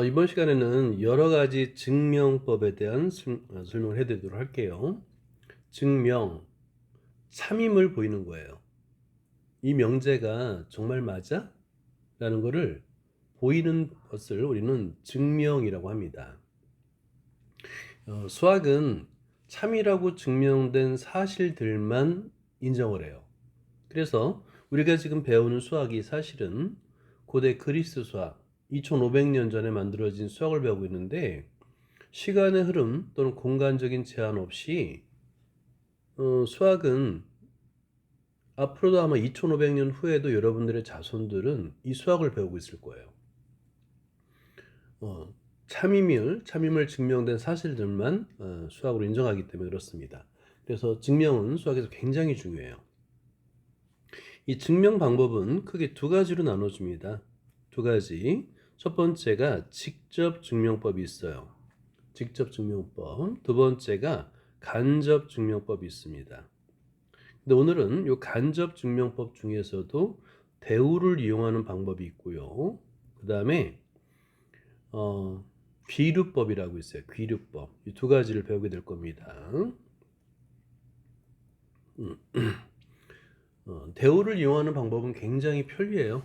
이번 시간에는 여러 가지 증명법에 대한 설명을 해드리도록 할게요. 증명, 참임을 보이는 거예요. 이 명제가 정말 맞아? 라는 것을 보이는 것을 우리는 증명이라고 합니다. 수학은 참이라고 증명된 사실들만 인정을 해요. 그래서 우리가 지금 배우는 수학이 사실은 고대 그리스 수학, 2500년 전에 만들어진 수학을 배우고 있는데, 시간의 흐름 또는 공간적인 제한 없이 수학은 앞으로도 아마 2500년 후에도 여러분들의 자손들은 이 수학을 배우고 있을 거예요. 참임을 증명된 사실들만 수학으로 인정하기 때문에 그렇습니다. 그래서 증명은 수학에서 굉장히 중요해요. 이 증명 방법은 크게 두 가지로 나눠집니다. 두 가지. 첫 번째가 직접 증명법이 있어요. 직접 증명법. 두 번째가 간접 증명법이 있습니다. 근데 오늘은 이 간접 증명법 중에서도 대우를 이용하는 방법이 있고요. 그 다음에 귀류법이라고 있어요. 귀류법. 이 두 가지를 배우게 될 겁니다. 대우를 이용하는 방법은 굉장히 편리해요.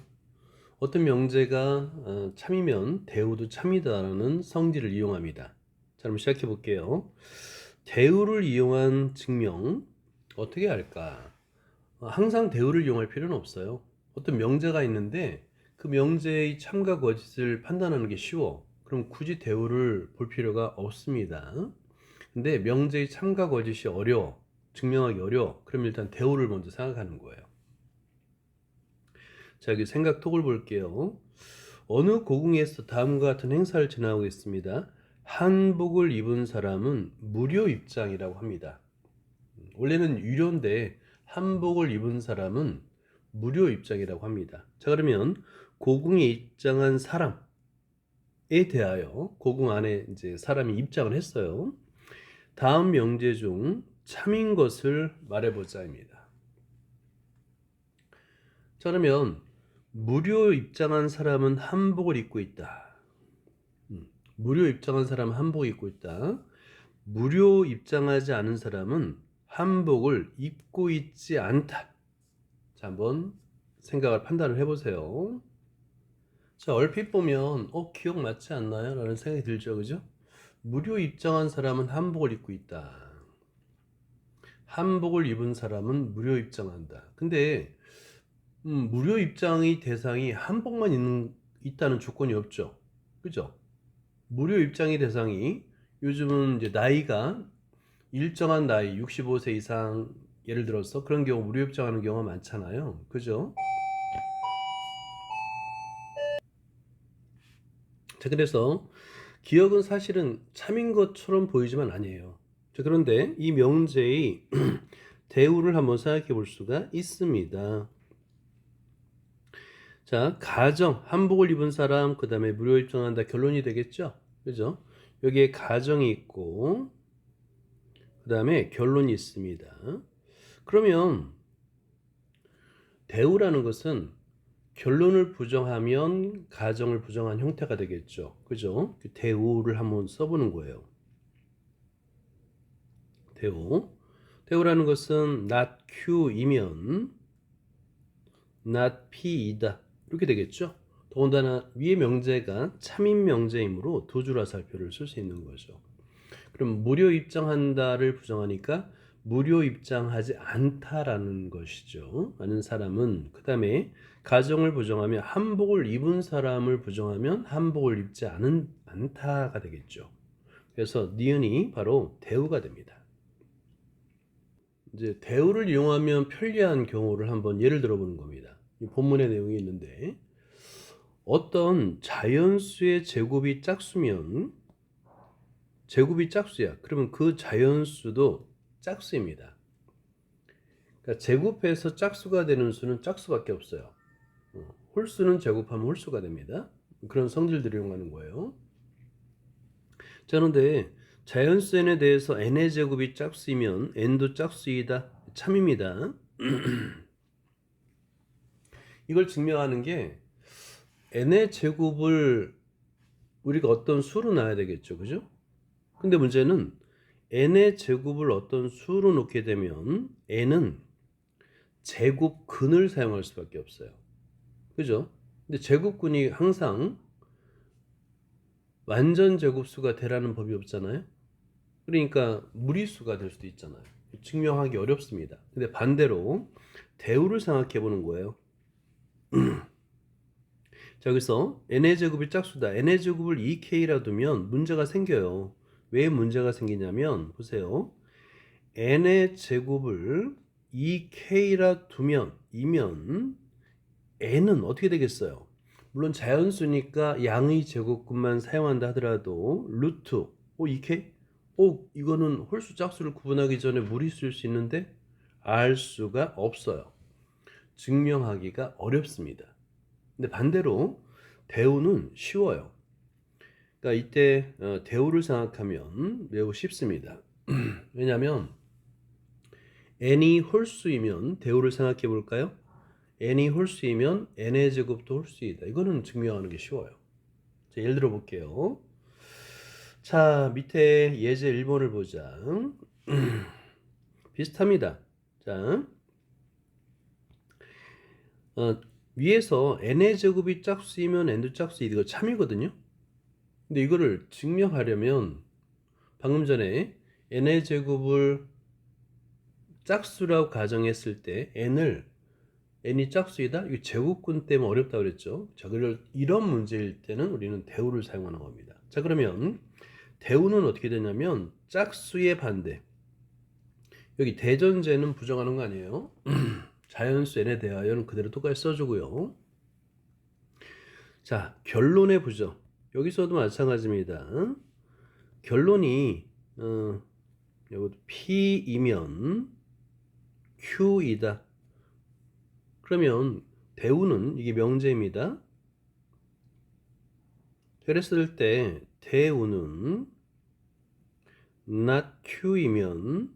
어떤 명제가 참이면 대우도 참이다라는 성질을 이용합니다. 자, 그럼 시작해 볼게요. 대우를 이용한 증명 어떻게 할까? 항상 대우를 이용할 필요는 없어요. 어떤 명제가 있는데 그 명제의 참과 거짓을 판단하는 게 쉬워. 그럼 굳이 대우를 볼 필요가 없습니다. 근데 명제의 참과 거짓이 어려워. 증명하기 어려워. 그럼 일단 대우를 먼저 생각하는 거예요. 자, 여기 생각톡을 볼게요. 어느 고궁에서 다음과 같은 행사를 진행하고 있습니다. 한복을 입은 사람은 무료 입장이라고 합니다. 원래는 유료인데 한복을 입은 사람은 무료 입장이라고 합니다. 자, 그러면 고궁에 입장한 사람에 대하여 고궁 안에 이제 사람이 입장을 했어요. 다음 명제 중 참인 것을 말해보자입니다. 자, 그러면 무료 입장한 사람은 한복을 입고 있다. 무료 입장한 사람은 한복을 입고 있다. 무료 입장하지 않은 사람은 한복을 입고 있지 않다. 자, 한번 생각을 판단을 해보세요. 자, 얼핏 보면 기억 맞지 않나요? 라는 생각이 들죠, 그죠? 무료 입장한 사람은 한복을 입고 있다. 한복을 입은 사람은 무료 입장한다. 근데 무료 입장의 대상이 한복만 있다는 조건이 없죠. 그죠? 무료 입장의 대상이 요즘은 이제 나이가 일정한 나이 65세 이상 예를 들어서 그런 경우 무료 입장하는 경우가 많잖아요. 그죠? 자, 그래서 기억은 사실은 참인 것처럼 보이지만 아니에요. 자, 그런데 이 명제의 대우를 한번 생각해 볼 수가 있습니다. 자, 가정, 한복을 입은 사람, 그 다음에 무료 입장한다 결론이 되겠죠? 그죠? 여기에 가정이 있고, 그 다음에 결론이 있습니다. 그러면 대우라는 것은 결론을 부정하면 가정을 부정한 형태가 되겠죠. 그죠? 대우를 한번 써보는 거예요. 대우. 대우라는 것은 not Q이면 not P이다. 이렇게 되겠죠. 더군다나 위의 명제가 참인 명제이므로 두 줄 화살표를 쓸 수 있는 거죠. 그럼 무료 입장한다를 부정하니까 무료 입장하지 않다라는 것이죠. 아는 사람은 그 다음에 가정을 부정하면 한복을 입은 사람을 부정하면 한복을 입지 않다가 되겠죠. 그래서 니은이 바로 대우가 됩니다. 이제 대우를 이용하면 편리한 경우를 한번 예를 들어보는 겁니다. 이 본문의 내용이 있는데 어떤 자연수의 제곱이 짝수면 제곱이 짝수야. 그러면 그 자연수도 짝수입니다. 그러니까 제곱해서 짝수가 되는 수는 짝수밖에 없어요. 홀수는 제곱하면 홀수가 됩니다. 그런 성질들을 이용하는 거예요. 자, 그런데 자연수 n에 대해서 n의 제곱이 짝수이면 n도 짝수이다. 참입니다. 이걸 증명하는 게 n의 제곱을 우리가 어떤 수로 놔야 되겠죠. 그죠? 근데 문제는 n의 제곱을 어떤 수로 놓게 되면 n은 제곱근을 사용할 수밖에 없어요. 그죠? 근데 제곱근이 항상 완전 제곱수가 되라는 법이 없잖아요. 그러니까 무리수가 될 수도 있잖아요. 증명하기 어렵습니다. 근데 반대로 대우를 생각해 보는 거예요. 자, 여기서 n의 제곱이 짝수다. n의 제곱을 2k라 두면 문제가 생겨요. 왜 문제가 생기냐면 보세요. n의 제곱을 2k라 두면 이면 n은 어떻게 되겠어요? 물론 자연수니까 양의 제곱근만 사용한다 하더라도 루트 2k? 이거는 홀수 짝수를 구분하기 전에 무리수일 수 있는데 알 수가 없어요. 증명하기가 어렵습니다. 근데 반대로 대우는 쉬워요. 그러니까 이때 대우를 생각하면 매우 쉽습니다. 왜냐하면 n이 홀수이면 대우를 생각해 볼까요? n이 홀수이면 n의 제곱도 홀수이다. 이거는 증명하는 게 쉬워요. 자, 예를 들어 볼게요. 자, 밑에 예제 1번을 보자. 비슷합니다. 자, 위에서 n의 제곱이 짝수이면 n도 짝수 이거 참이거든요. 근데 이거를 증명하려면 방금 전에 n의 제곱을 짝수라고 가정했을 때 n이 짝수이다? 이거 제곱근 때문에 어렵다 그랬죠. 자, 이런 문제일 때는 우리는 대우를 사용하는 겁니다. 자, 그러면 대우는 어떻게 되냐면 짝수의 반대. 여기 대전제는 부정하는 거 아니에요. 자연수 n에 대하여는 그대로 똑같이 써주고요. 자, 결론의 부정. 여기서도 마찬가지입니다. 결론이 여기 P이면 Q이다. 그러면 대우는 이게 명제입니다. 그랬을 때 대우는 not Q이면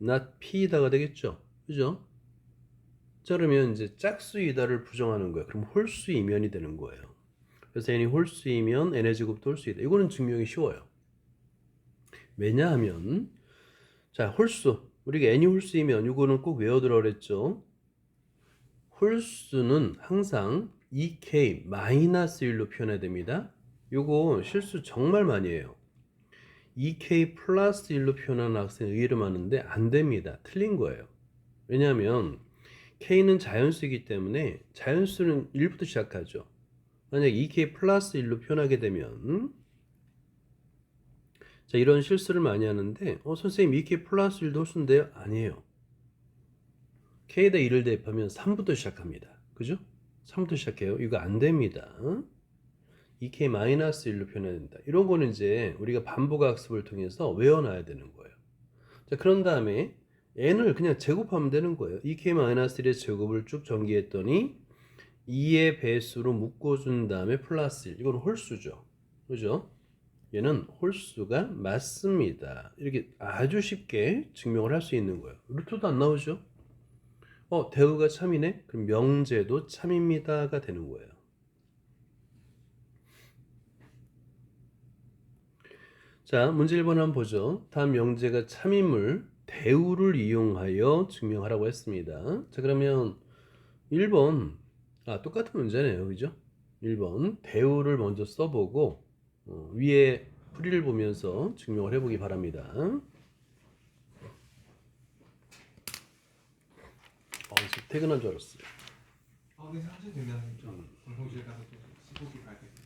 not P이다가 되겠죠. 그죠? 자, 그러면 이제 짝수이다를 부정하는 거예요. 그럼 홀수이면이 되는 거예요. 그래서 n이 홀수이면 n의 제곱도 홀수이다. 이거는 증명이 쉬워요. 왜냐하면 자, 홀수. 우리가 n이 홀수이면 이거는 꼭 외워두라 그랬죠. 홀수는 항상 2k-1로 표현해야 됩니다. 요거 실수 정말 많이 해요. 2k 플러스 1로 표현하는 학생 의외로 많은데 안 됩니다. 틀린 거예요. 왜냐하면 k는 자연수이기 때문에 자연수는 1부터 시작하죠. 만약 2k 플러스 1로 표현하게 되면 자, 이런 실수를 많이 하는데 선생님 2k 플러스 1도 홀수인데요? 아니에요. k에다 1을 대입하면 3부터 시작합니다. 그죠? 3부터 시작해요. 이거 안 됩니다. 2k-1로 표현해야 된다. 이런 거는 이제 우리가 반복학습을 통해서 외워놔야 되는 거예요. 자, 그런 다음에 n을 그냥 제곱하면 되는 거예요. 2k-1의 제곱을 쭉 전개했더니 2의 배수로 묶어준 다음에 플러스 1. 이건 홀수죠. 그죠? 얘는 홀수가 맞습니다. 이렇게 아주 쉽게 증명을 할 수 있는 거예요. 루트도 안 나오죠? 대우가 참이네? 그럼 명제도 참입니다가 되는 거예요. 자, 문제 1번 한번 보죠. 다음 명제가 참임을 대우를 이용하여 증명하라고 했습니다. 자, 그러면 1번 똑같은 문제네요. 그죠? 1번 대우를 먼저 써보고 위에 풀이를 보면서 증명을 해보기 바랍니다. 지금 퇴근한 줄 알았어요. 근데 사실 된다는 거죠. 공공실 가서 또 시국이 발표돼서.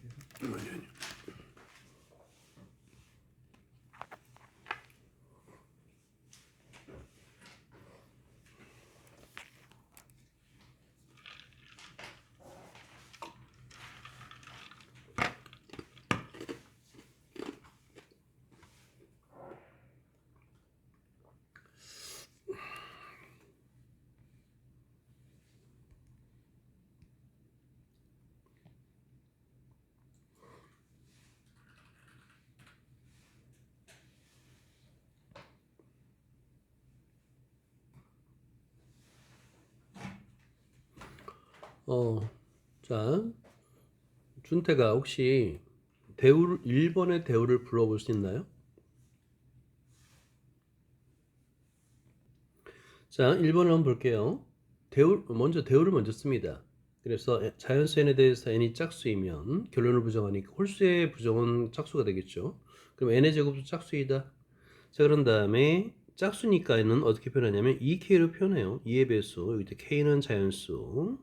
자, 준태가 혹시 대우 1번의 대우를 불러볼 수 있나요? 자, 1번을 한번 볼게요. 먼저 대우를 먼저 씁니다. 그래서 자연수 n에 대해서 n이 짝수이면 결론을 부정하니까 홀수의 부정은 짝수가 되겠죠. 그럼 n의 제곱도 짝수이다. 자, 그런 다음에 짝수니까 n은 어떻게 표현하냐면 2k로 표현해요. 2의 배수. 여기 k는 자연수.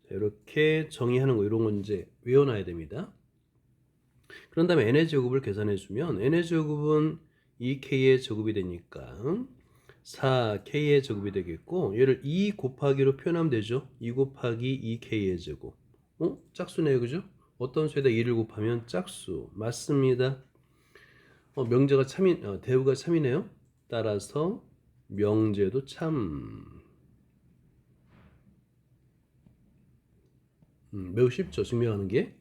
자, 이렇게 정의하는 거 이런 건 이제 외워놔야 됩니다. 그런 다음에 n의 제곱을 계산해 주면 n의 제곱은 2k의 제곱이 되니까 4k의 제곱이 되겠고, 얘를 2 곱하기로 표현하면 되죠. 2 곱하기 2k의 제곱. 짝수네요, 그죠? 어떤 수에다 2를 곱하면 짝수. 맞습니다. 명제가 참이, 대우가 참이네요. 따라서 명제도 참. 매우 쉽죠, 증명하는 게.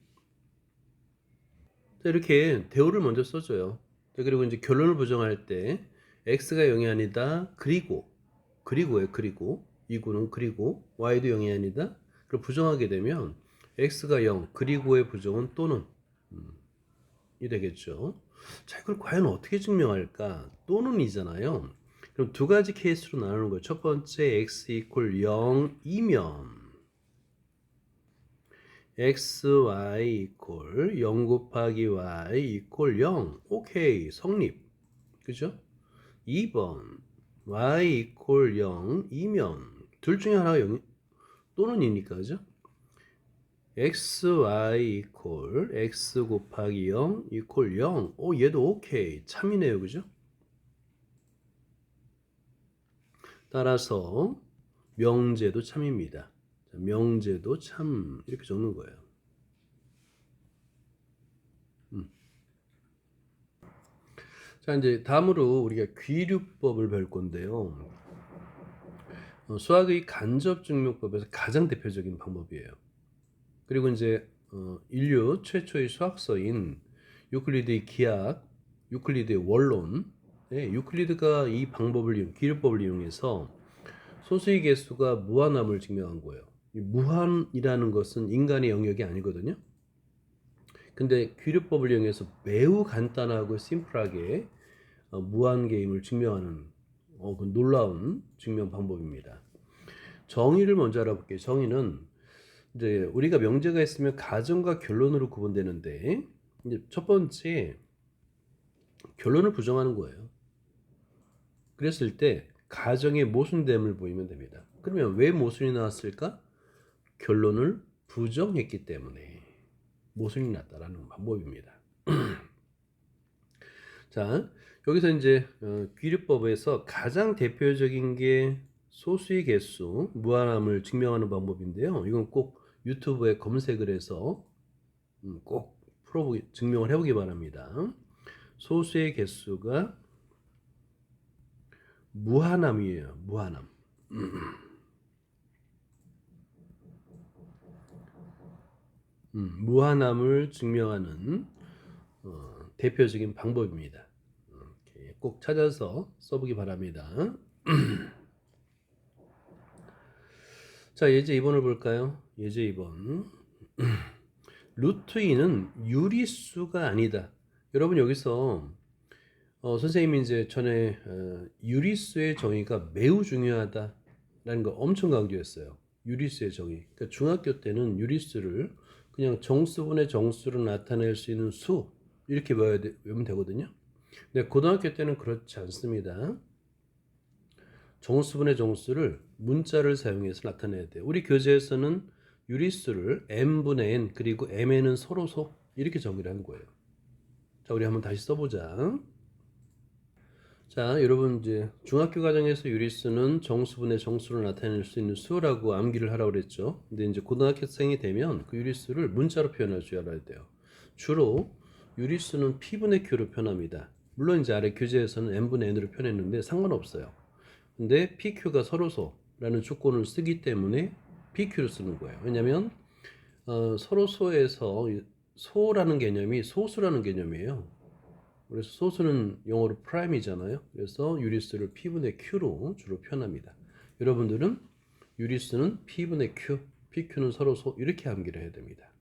자, 이렇게 대우를 먼저 써줘요. 자, 그리고 이제 결론을 부정할 때 x가 0이 아니다. 그리고에 그리고 이구는 그리고 y도 0이 아니다. 그럼 부정하게 되면 x가 0 그리고의 부정은 또는 이 되겠죠. 자, 이걸 과연 어떻게 증명할까? 또는이잖아요. 그럼 두 가지 케이스로 나누는 거예요. 첫 번째 x 이퀄 0이면 xy 이퀄 0 곱하기 y 이퀄 0. 오케이, 성립. 그죠? 2번 y 이퀄 0이면 둘 중에 하나가 0 또는이니까, 그죠? xy 이퀄 x 곱하기 0 이퀄 0. 얘도 오케이, 참이네요, 그죠? 따라서 명제도 참입니다. 자, 명제도 참 이렇게 적는 거예요. 자, 이제 다음으로 우리가 귀류법을 배울 건데요. 수학의 간접 증명법에서 가장 대표적인 방법이에요. 그리고 이제 인류 최초의 수학서인 유클리드의 기하, 유클리드의 원론, 유클리드가 이 귀류법을 이용해서 소수의 개수가 무한함을 증명한 거예요. 이 무한이라는 것은 인간의 영역이 아니거든요. 근데 귀류법을 이용해서 매우 간단하고 심플하게 무한 게임을 증명하는 그 놀라운 증명 방법입니다. 정의를 먼저 알아볼게요. 정의는 이제 우리가 명제가 있으면 가정과 결론으로 구분되는데, 이제 첫 번째 결론을 부정하는 거예요. 그랬을 때 가정의 모순됨을 보이면 됩니다. 그러면 왜 모순이 나왔을까? 결론을 부정했기 때문에 모순이 났다라는 방법입니다. 자, 여기서 이제 귀류법에서 가장 대표적인 게 소수의 개수, 무한함을 증명하는 방법인데요. 이건 꼭 유튜브에 검색을 해서 꼭 증명을 해보기 바랍니다. 소수의 개수가 무한함이에요. 무한함. 무한함을 증명하는 대표적인 방법입니다. 이렇게 꼭 찾아서 써보기 바랍니다. 자, 예제 2번을 볼까요? 예제 2번. 루트 2는 유리수가 아니다. 여러분 여기서 선생님이 이제 전에 유리수의 정의가 매우 중요하다라는 거 엄청 강조했어요. 유리수의 정의. 그러니까 중학교 때는 유리수를 그냥 정수분의 정수로 나타낼 수 있는 수 이렇게 외우면 되거든요. 근데 고등학교 때는 그렇지 않습니다. 정수분의 정수를 문자를 사용해서 나타내야 돼요. 우리 교재에서는 유리수를 m분의 n 그리고 mn은 서로소 이렇게 정의를 하는 거예요. 자, 우리 한번 다시 써보자. 자, 여러분 이제 중학교 과정에서 유리수는 정수분의 정수를 나타낼 수 있는 수라고 암기를 하라고 그랬죠. 근데 이제 고등학생이 되면 그 유리수를 문자로 표현할 줄 알아야 돼요. 주로 유리수는 P분의 Q로 표현합니다. 물론 이제 아래 교재에서는 N분의 N으로 표현했는데 상관없어요. 근데 PQ가 서로소라는 조건을 쓰기 때문에 PQ를 쓰는 거예요. 왜냐면 서로소에서 소라는 개념이 소수라는 개념이에요. 그래서 소수는 영어로 prime이잖아요. 그래서 유리수를 P분의 Q로 주로 표현합니다. 여러분들은 유리수는 P분의 Q, PQ는 서로소 이렇게 암기를 해야 됩니다.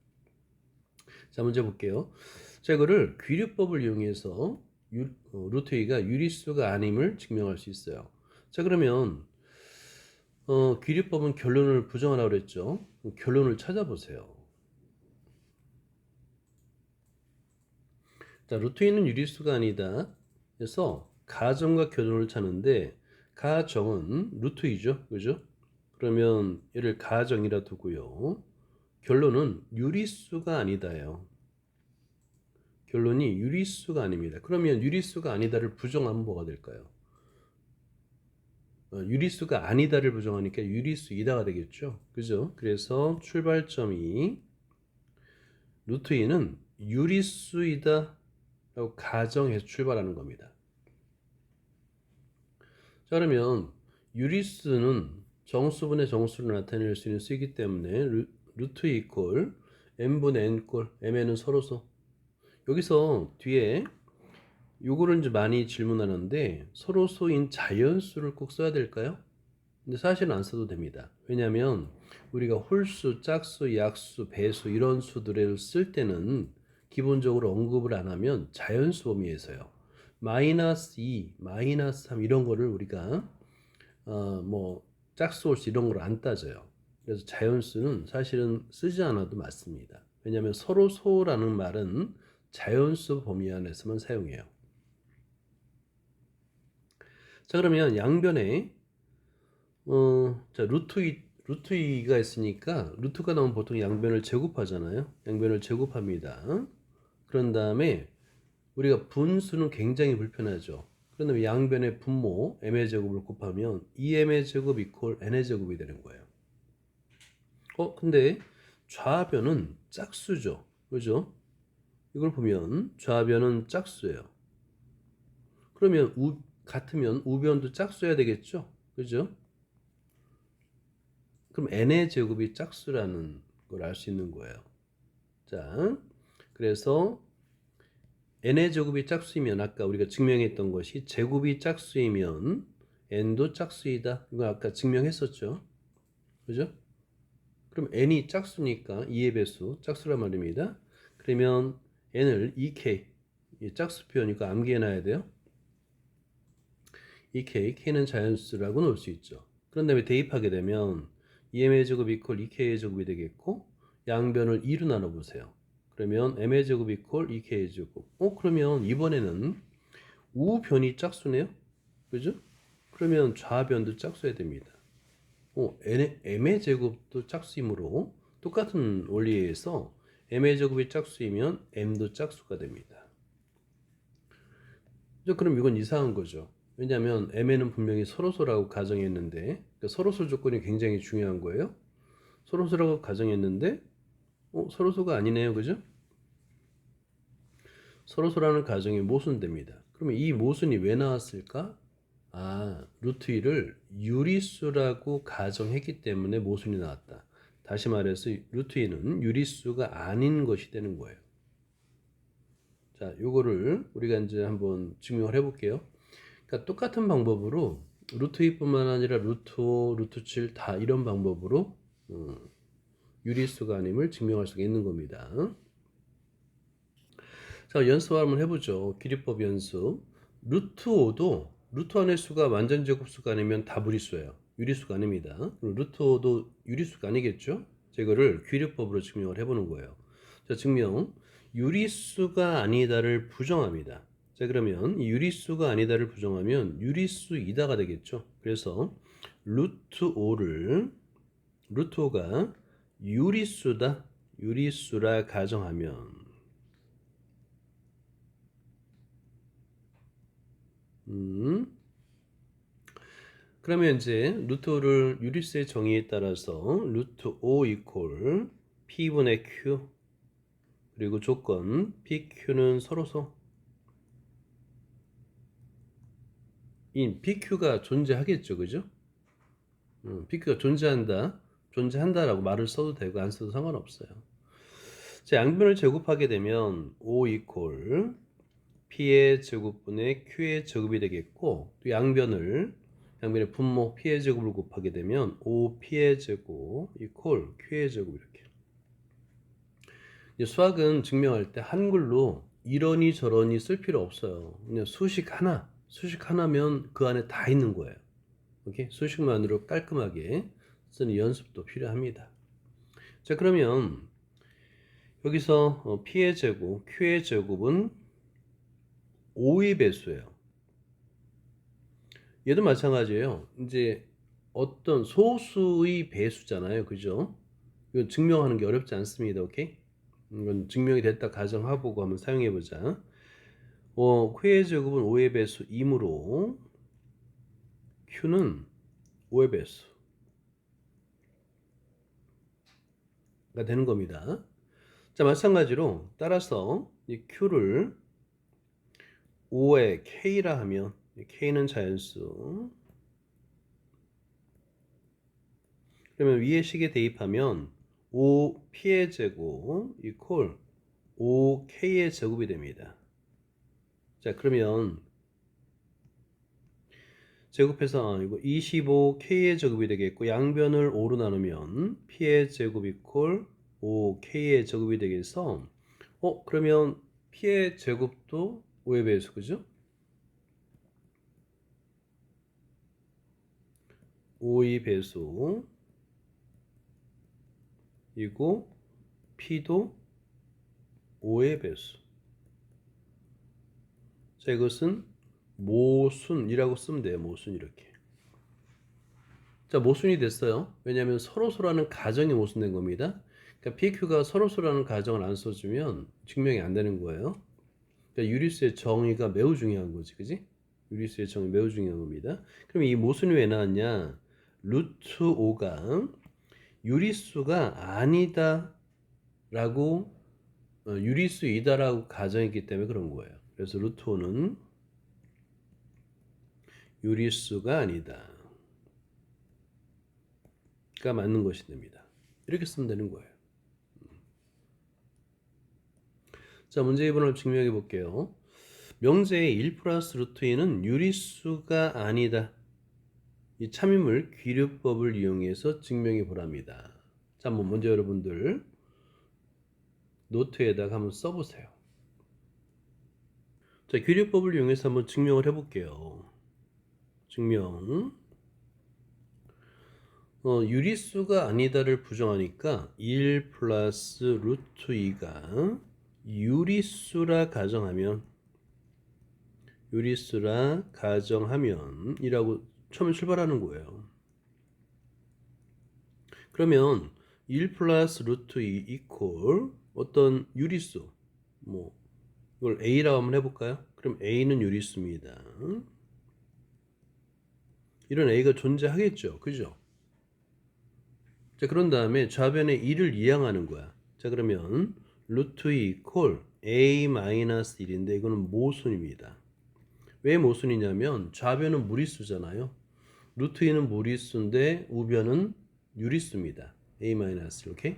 자, 문제 볼게요. 자, 이거를 귀류법을 이용해서 루트 2가 유리수가 아님을 증명할 수 있어요. 자, 그러면 귀류법은 결론을 부정하라고 그랬죠. 결론을 찾아보세요. 자, 루트 2는 유리수가 아니다. 그래서 가정과 결론을 찾는데 가정은 루트 2죠. 그죠? 그러면 얘를 가정이라 두고요. 결론은 유리수가 아니다예요. 결론이 유리수가 아닙니다. 그러면 유리수가 아니다를 부정하면 뭐가 될까요? 유리수가 아니다를 부정하니까 유리수이다가 되겠죠. 그죠? 그래서 출발점이 루트 2는 유리수이다 라고 가정해서 출발하는 겁니다. 자, 그러면 유리수는 정수분의 정수를 나타낼 수 있는 수이기 때문에 루트 2 이퀄 m분의 n 꼴 mn은 서로소. 여기서 뒤에 요거를 이제 많이 질문하는데 서로소인 자연수를 꼭 써야 될까요? 근데 사실은 안 써도 됩니다. 왜냐하면 우리가 홀수, 짝수, 약수, 배수 이런 수들을 쓸 때는 기본적으로 언급을 안 하면 자연수 범위에서요. 마이너스 2, 마이너스 3 이런 거를 우리가 뭐 짝수, 홀수 이런 걸 안 따져요. 그래서 자연수는 사실은 쓰지 않아도 맞습니다. 왜냐하면 서로소라는 말은 자연수 범위 안에서만 사용해요. 자, 그러면 양변에 자, 루트 2가 있으니까 루트가 나오면 보통 양변을 제곱하잖아요. 양변을 제곱합니다. 그런 다음에 우리가 분수는 굉장히 불편하죠. 그런 다음에 양변의 분모 m의 제곱을 곱하면 2m의 제곱 이퀄 n의 제곱이 되는 거예요. 근데 좌변은 짝수죠. 그죠? 이걸 보면 좌변은 짝수예요. 그러면 같으면 우변도 짝수여야 되겠죠? 그죠? 그럼 n의 제곱이 짝수라는 걸 알 수 있는 거예요. 자, 그래서 n의 제곱이 짝수이면 아까 우리가 증명했던 것이 제곱이 짝수이면 n도 짝수이다. 이거 아까 증명했었죠. 그죠? 그럼 n이 짝수니까 2의 배수, 짝수란 말입니다. 그러면 n을 2k, 짝수 표현이니까 암기해놔야 돼요. 2k, k는 자연수라고 넣을 수 있죠. 그런 다음에 대입하게 되면 2m의 제곱 이퀄 2k의 제곱이 되겠고 양변을 2로 나눠보세요. 그러면 m의 제곱 이퀄 2k의 제곱. 그러면 이번에는 우변이 짝수네요. 그죠? 그러면 좌변도 짝수해야 됩니다. m의 제곱도 짝수이므로 똑같은 원리에서 m의 제곱이 짝수이면 m도 짝수가 됩니다. 그럼 이건 이상한 거죠. 왜냐하면 mn은 분명히 서로소라고 가정했는데 그러니까 서로소 조건이 굉장히 중요한 거예요. 서로소라고 가정했는데 서로소가 아니네요. 그죠? 서로소라는 가정이 모순됩니다. 그러면 이 모순이 왜 나왔을까? 루트 2를 유리수라고 가정했기 때문에 모순이 나왔다. 다시 말해서 루트 2는 유리수가 아닌 것이 되는 거예요. 자, 요거를 우리가 이제 한번 증명을 해볼게요. 그러니까 똑같은 방법으로 루트 2뿐만 아니라 루트 5, 루트 7 다 이런 방법으로 유리수가 아님을 증명할 수가 있는 겁니다. 자, 연습 한번 해보죠. 기리법 연습. 루트 5도 루트 안의 수가 완전 제곱수가 아니면 다 무리수예요. 유리수가 아닙니다. 루트 5도 유리수가 아니겠죠? 자, 이거를 귀류법으로 증명을 해보는 거예요. 자, 증명. 유리수가 아니다를 부정합니다. 자, 그러면 이 유리수가 아니다를 부정하면 유리수이다가 되겠죠. 그래서 루트 5가 유리수다. 유리수라 가정하면 그러면 이제 루트 5를 유리수의 정의에 따라서 루트 5 이퀄 P분의 Q 그리고 조건 PQ는 서로소 이 PQ가 존재하겠죠. 그죠? PQ가 존재한다라고 말을 써도 되고 안 써도 상관없어요. 자, 양변을 제곱하게 되면 5 이퀄 P의 제곱분의 Q의 제곱이 되겠고 또 양변의 분모 P의 제곱을 곱하게 되면 5P의 제곱 이퀄 Q의 제곱 이렇게 이제 수학은 증명할 때 한글로 이러니 저러니 쓸 필요 없어요. 그냥 수식 하나면 그 안에 다 있는 거예요. 오케이? 수식만으로 깔끔하게 쓰는 연습도 필요합니다. 자, 그러면 여기서 P의 제곱, Q의 제곱은 5의 배수예요. 얘도 마찬가지예요. 이제 어떤 소수의 배수잖아요. 그죠? 이거 증명하는 게 어렵지 않습니다. 오케이? 이건 증명이 됐다 가정하고 한번 사용해 보자. Q의 제곱은 5의 배수 2이므로 Q는 5의 배수가 되는 겁니다. 자, 마찬가지로 따라서 이 Q를 5의 K라 하면 K는 자연수. 그러면 위의 식에 대입하면 5P의 제곱 이퀄 5K의 제곱이 됩니다. 자, 그러면 제곱해서 이거 25K의 제곱이 되겠고 양변을 5로 나누면 P의 제곱 이퀄 5K의 제곱이 되겠어. 그러면 P의 제곱도 5의 배수, 그죠? 5의 배수 이고 P도 5의 배수. 자, 이것은 모순이라고 쓰면 돼요. 모순 이렇게. 자, 모순이 됐어요. 왜냐하면 서로서라는 가정이 모순된 겁니다. 그러니까 PQ가 서로서라는 가정을 안 써주면 증명이 안 되는 거예요. 그러니까 유리수의 정의가 매우 중요한 거지, 그지? 유리수의 정의 매우 중요한 겁니다. 그럼 이 모순이 왜 나왔냐? 루트 5가 유리수가 아니다라고 유리수이다라고 가정했기 때문에 그런 거예요. 그래서 루트 5는 유리수가 아니다. 가 맞는 것이 됩니다. 이렇게 쓰면 되는 거예요. 자, 문제 2번을 증명해 볼게요. 명제의 1 플러스 루트 2는 유리수가 아니다. 이 참임을 귀류법을 이용해서 증명해 보랍니다. 자, 한번 먼저 여러분들 노트에다가 한번 써보세요. 자, 귀류법을 이용해서 한번 증명을 해볼게요. 증명. 유리수가 아니다를 부정하니까 1 플러스 루트 2가 유리수라 가정하면 이라고 처음에 출발하는 거예요. 그러면 1 플러스 루트 2 이퀄 어떤 유리수 이걸 A라고 한번 해볼까요? 그럼 A는 유리수입니다. 이런 A가 존재하겠죠. 그죠? 자, 그런 다음에 좌변에 2를 이항하는 거야. 자, 그러면 루트 2 이퀄 A-1인데 이거는 모순입니다. 왜 모순이냐면 좌변은 무리수잖아요. 루트 2는 무리수인데 우변은 유리수입니다. A-1 오케이?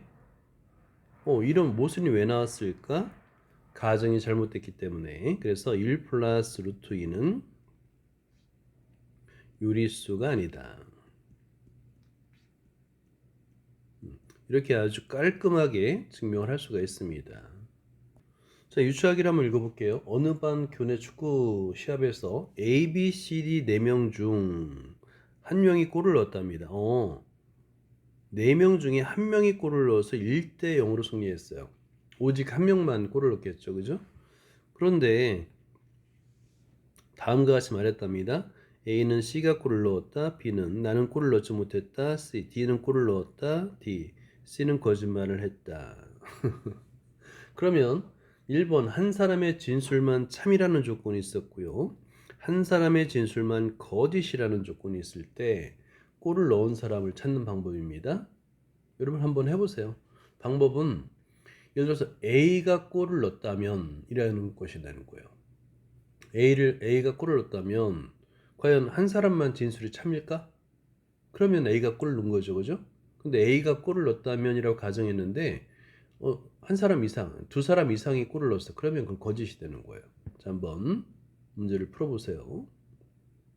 이런 모순이 왜 나왔을까? 가정이 잘못됐기 때문에. 그래서 1 플러스 루트 2는 유리수가 아니다. 이렇게 아주 깔끔하게 증명을 할 수가 있습니다. 자, 유추하기를 한번 읽어볼게요. 어느 반 교내 축구 시합에서 A, B, C, D 4명 중 한 명이 골을 넣었답니다. 4명 중에 한 명이 골을 넣어서 1대 0으로 승리했어요. 오직 한 명만 골을 넣겠죠. 그죠? 그런데 다음과 같이 말했답니다. A는 C가 골을 넣었다. B는 나는 골을 넣지 못했다. C, D는 골을 넣었다. D, C는 거짓말을 했다. 그러면 1번 한 사람의 진술만 참이라는 조건이 있었고요. 한 사람의 진술만 거짓이라는 조건이 있을 때 골을 넣은 사람을 찾는 방법입니다. 여러분 한번 해보세요. 방법은 예를 들어서 A가 골을 넣었다면 이라는 것이 되는 거예요. A가 골을 넣었다면 과연 한 사람만 진술이 참일까? 그러면 A가 골을 넣은 거죠. 그죠? 근데 A가 골을 넣었다면 이라고 가정했는데 한 사람 이상, 두 사람 이상이 골을 넣었어. 그러면 그건 거짓이 되는 거예요. 자, 한번 문제를 풀어보세요.